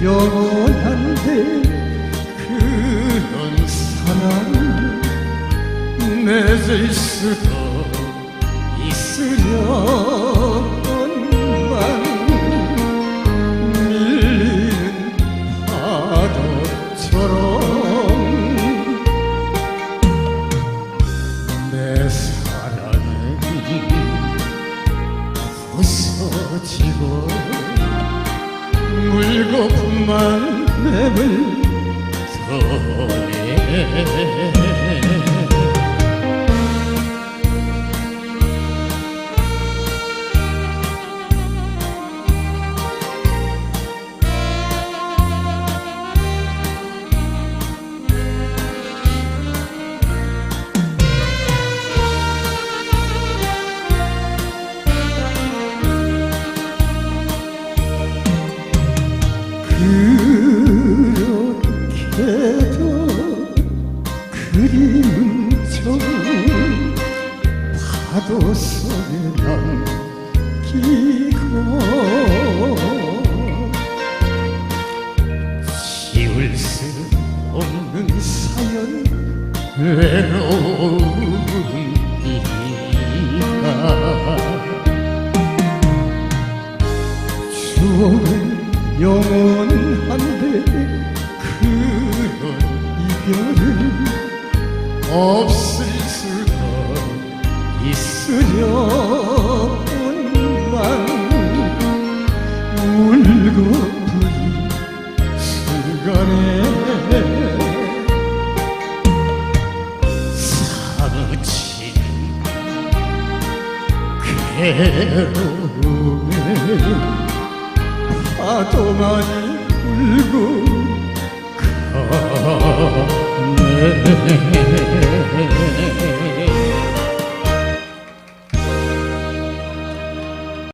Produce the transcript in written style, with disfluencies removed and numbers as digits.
영원한데 그런 사랑을 맺을 수도 있으련만 밀리는 파도처럼 내 사랑은 부서지고 물고품만 맵을 더해 그렇게도 그림처럼 파도 속에 남기고 지울 수 없는 사연 외로운 네가 추억은 영원한데 그런 이별은 없을 수도 있으련만 울고불이 순간에 사무치는 괴로움에 파도만이 울고 가네